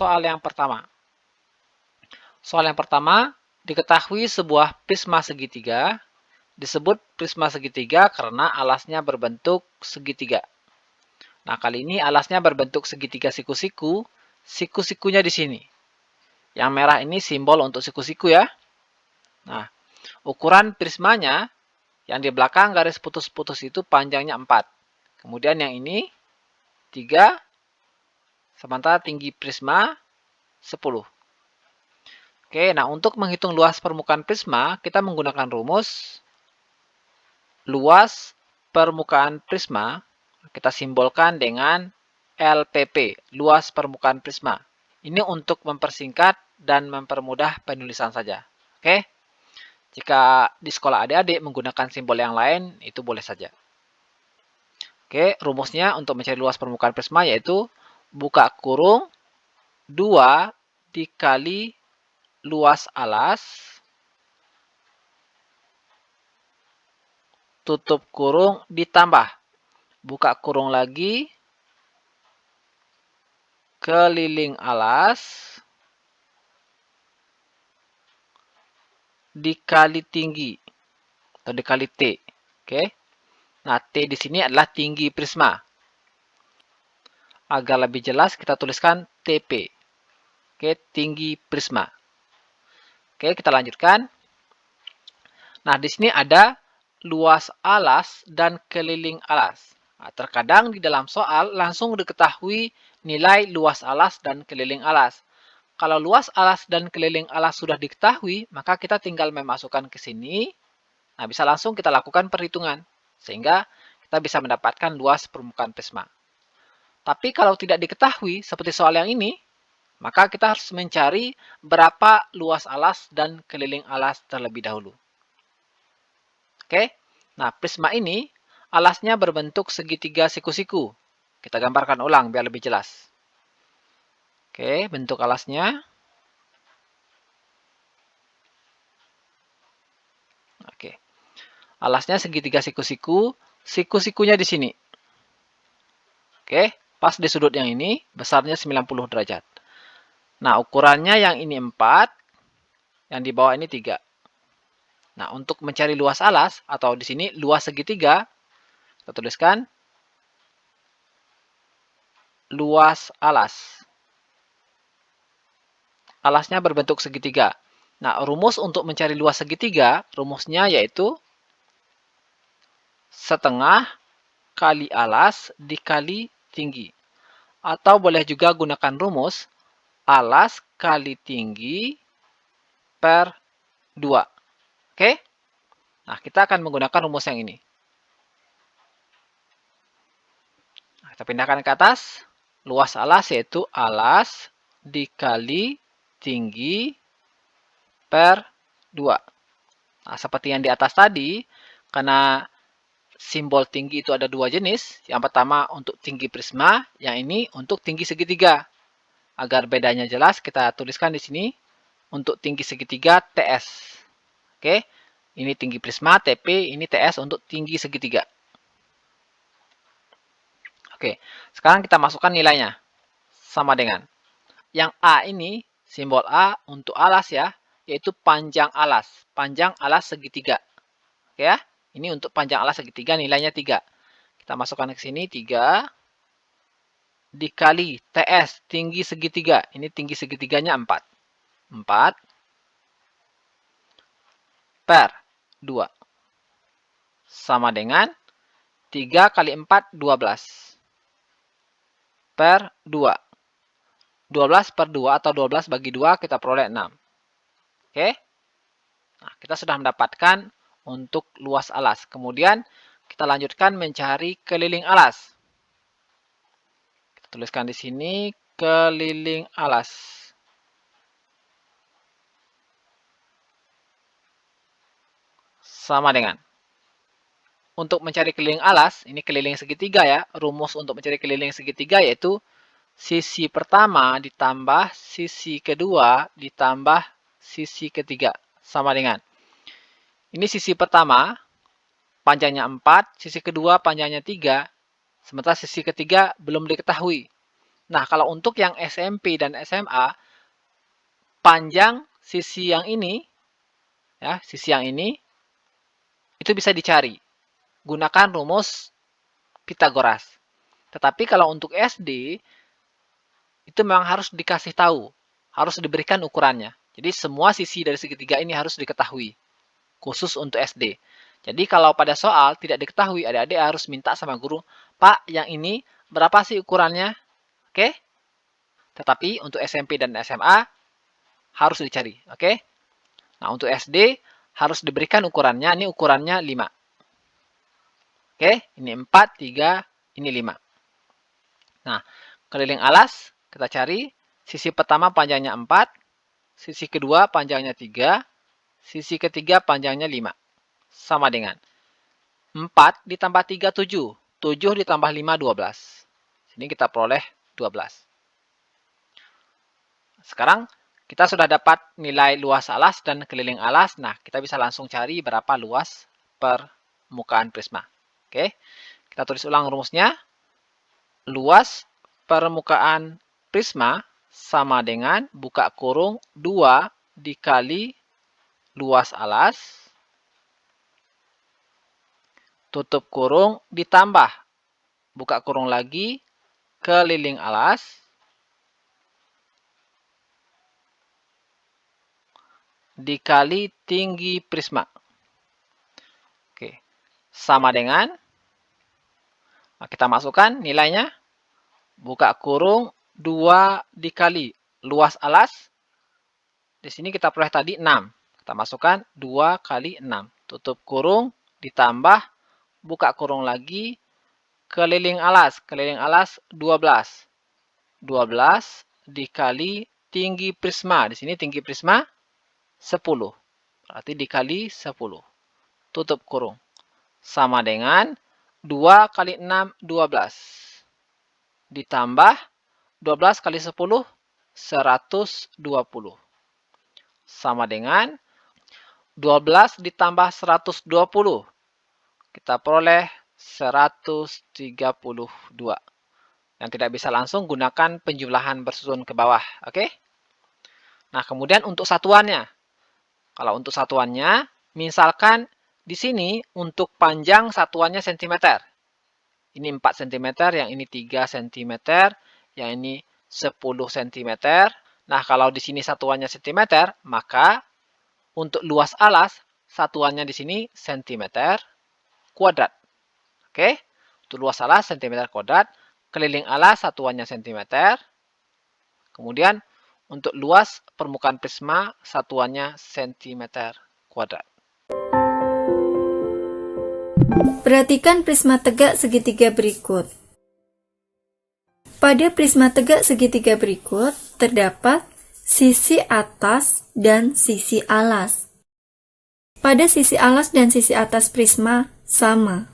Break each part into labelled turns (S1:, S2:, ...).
S1: soal yang pertama. Soal yang pertama, diketahui sebuah prisma segitiga disebut prisma segitiga karena alasnya berbentuk segitiga. Nah, kali ini alasnya berbentuk segitiga siku-siku, siku-sikunya di sini. Yang merah ini simbol untuk siku-siku ya. Nah, ukuran prismanya yang di belakang garis putus-putus itu panjangnya 4. Kemudian yang ini 3, sementara tinggi prisma 10. Oke, nah untuk menghitung luas permukaan prisma, kita menggunakan rumus luas permukaan prisma, kita simbolkan dengan LPP, luas permukaan prisma. Ini untuk mempersingkat dan mempermudah penulisan saja. Oke, jika di sekolah adik-adik menggunakan simbol yang lain, itu boleh saja. Oke, rumusnya untuk mencari luas permukaan prisma yaitu buka kurung 2 dikali luas alas, tutup kurung ditambah, buka kurung lagi, keliling alas, dikali tinggi, atau dikali T. Oke. Nah, T di sini adalah tinggi prisma. Agar lebih jelas, kita tuliskan TP. Oke, tinggi prisma. Oke, kita lanjutkan. Nah, di sini ada luas alas dan keliling alas. Nah, terkadang di dalam soal langsung diketahui nilai luas alas dan keliling alas. Kalau luas alas dan keliling alas sudah diketahui, maka kita tinggal memasukkan ke sini. Nah, bisa langsung kita lakukan perhitungan. Sehingga kita bisa mendapatkan luas permukaan prisma. Tapi kalau tidak diketahui, seperti soal yang ini, maka kita harus mencari berapa luas alas dan keliling alas terlebih dahulu. Oke, nah prisma ini alasnya berbentuk segitiga siku-siku. Kita gambarkan ulang biar lebih jelas. Oke, bentuk alasnya. Oke, alasnya segitiga siku-siku, siku-sikunya di sini. Oke, pas di sudut yang ini, besarnya 90 derajat. Nah, ukurannya yang ini 4, yang di bawah ini 3. Nah, untuk mencari luas alas, atau di sini luas segitiga, kita tuliskan luas alas. Alasnya berbentuk segitiga. Nah, rumus untuk mencari luas segitiga, rumusnya yaitu setengah kali alas dikali tinggi. Atau boleh juga gunakan rumus alas kali tinggi per 2. Oke? Nah, kita akan menggunakan rumus yang ini. Nah, kita pindahkan ke atas. Luas alas yaitu alas dikali tinggi per 2. Nah, seperti yang di atas tadi, karena simbol tinggi itu ada 2 jenis. Yang pertama untuk tinggi prisma, yang ini untuk tinggi segitiga. Agar bedanya jelas, kita tuliskan di sini untuk tinggi segitiga TS. Oke, ini tinggi prisma TP, ini TS untuk tinggi segitiga. Oke, sekarang kita masukkan nilainya. Sama dengan yang A ini, simbol A untuk alas ya, yaitu panjang alas. Panjang alas segitiga. Oke ya, ini untuk panjang alas segitiga nilainya 3. Kita masukkan ke sini 3 dikali TS tinggi segitiga. Ini tinggi segitiganya 4. 4 per 2. Sama dengan 3 kali 4, 12. Per 2. 12 per 2 atau 12 bagi 2 kita peroleh 6. Oke. Nah, kita sudah mendapatkan untuk luas alas. Kemudian kita lanjutkan mencari keliling alas. Kita tuliskan di sini keliling alas. Sama dengan untuk mencari keliling alas, ini keliling segitiga ya. Rumus untuk mencari keliling segitiga yaitu sisi pertama ditambah sisi kedua ditambah sisi ketiga. Sama dengan. Ini sisi pertama, panjangnya 4, sisi kedua panjangnya 3, sementara sisi ketiga belum diketahui. Nah, kalau untuk yang SMP dan SMA, panjang sisi yang ini, ya, sisi yang ini, itu bisa dicari. Gunakan rumus Pitagoras. Tetapi kalau untuk SD, itu memang harus dikasih tahu, harus diberikan ukurannya. Jadi semua sisi dari segitiga ini harus diketahui, khusus untuk SD. Jadi kalau pada soal tidak diketahui, adik-adik harus minta sama guru, Pak, yang ini berapa sih ukurannya? Oke? Tetapi untuk SMP dan SMA harus dicari. Oke? Nah, untuk SD harus diberikan ukurannya. Ini ukurannya 5. Oke? Ini 4, 3, ini 5. Nah, keliling alas kita cari. Sisi pertama panjangnya 4. Sisi kedua panjangnya 3. Sisi ketiga panjangnya 5. Sama dengan 4 ditambah 3, 7. 7 ditambah 5, 12. Sini kita peroleh 12. Sekarang kita sudah dapat nilai luas alas dan keliling alas. Nah, kita bisa langsung cari berapa luas permukaan prisma. Oke, kita tulis ulang rumusnya. Luas permukaan prisma sama dengan buka kurung 2 dikali luas alas, tutup kurung ditambah buka kurung lagi keliling alas, dikali tinggi prisma. Oke, sama dengan, nah, kita masukkan nilainya, buka kurung 2 dikali luas alas, di sini kita peroleh tadi 6. Kita masukkan 2 kali 6. Tutup kurung, ditambah, buka kurung lagi, keliling alas. Keliling alas 12. 12 dikali tinggi prisma. Di sini tinggi prisma 10. Berarti dikali 10. Tutup kurung. Sama dengan 2 kali 6, 12. Ditambah 12 kali 10, 120. Sama dengan 12 ditambah 120. Kita peroleh 132. Yang tidak bisa langsung gunakan penjumlahan bersusun ke bawah. Oke? Nah, kemudian untuk satuannya. Kalau untuk satuannya, misalkan di sini untuk panjang satuannya cm. Ini 4 cm, yang ini 3 cm, yang ini 10 cm. Nah, kalau di sini satuannya cm, maka untuk luas alas, satuannya di sini cm kuadrat. Oke? Untuk luas alas cm kuadrat, keliling alas satuannya cm. Kemudian untuk luas permukaan prisma satuannya cm kuadrat.
S2: Perhatikan prisma tegak segitiga berikut. Pada prisma tegak segitiga berikut terdapat sisi atas dan sisi alas. Pada sisi alas dan sisi atas prisma sama.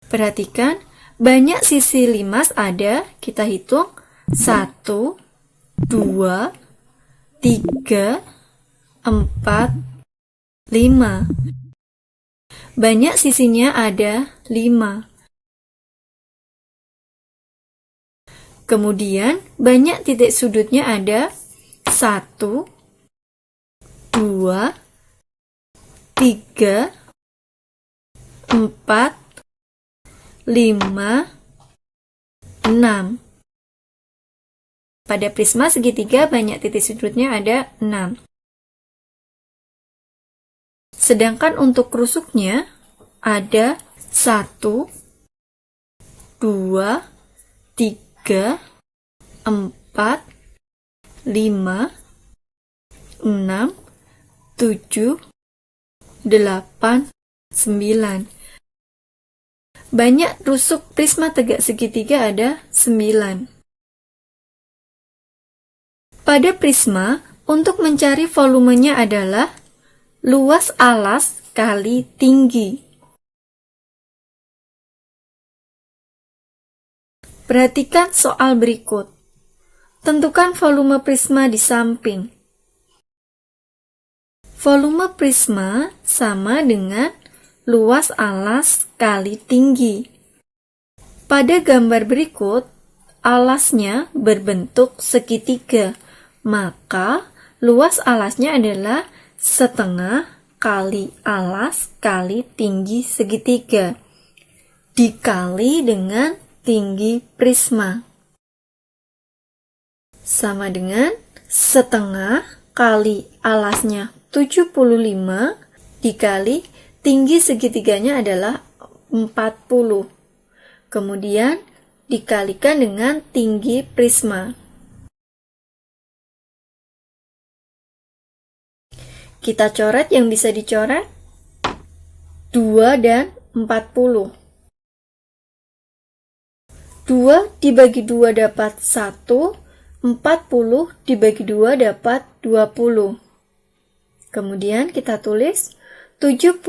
S2: Perhatikan, banyak sisi limas ada, kita hitung 1, 2, 3, 4, 5. Banyak sisinya ada 5. Kemudian, banyak titik sudutnya ada 1, 2, 3, 4, 5, 6. Pada prisma segitiga banyak titik sudutnya ada 6. Sedangkan untuk rusuknya ada 1, 2, 3, 4, 5, 6, 7, 8, 9. Banyak rusuk prisma tegak segitiga ada 9. Pada prisma, untuk mencari volumenya adalah luas alas kali tinggi. Perhatikan soal berikut. Tentukan volume prisma di samping. Volume prisma sama dengan luas alas kali tinggi. Pada gambar berikut, alasnya berbentuk segitiga, maka luas alasnya adalah setengah kali alas kali tinggi segitiga, dikali dengan tinggi prisma. Sama dengan setengah kali alasnya 75 dikali tinggi segitiganya adalah 40. Kemudian dikalikan dengan tinggi prisma. Kita coret yang bisa dicoret 2 dan 40. 2 dibagi 2 dapat 1, 40 dibagi 2 dapat 20. Kemudian kita tulis 75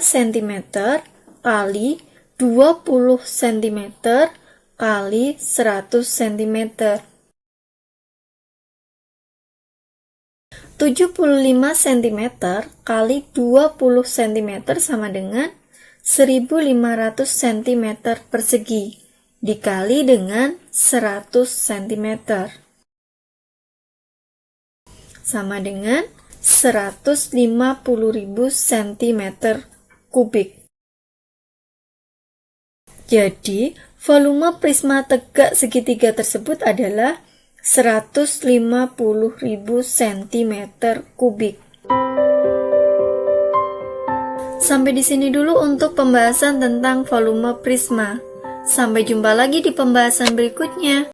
S2: cm kali 20 cm kali 100 cm. 75 cm kali 20 cm sama dengan 1500 cm persegi dikali dengan 100 cm sama dengan 150.000 cm kubik. Jadi, volume prisma tegak segitiga tersebut adalah 150.000 cm kubik. Sampai di sini dulu untuk pembahasan tentang volume prisma. Sampai jumpa lagi di pembahasan berikutnya.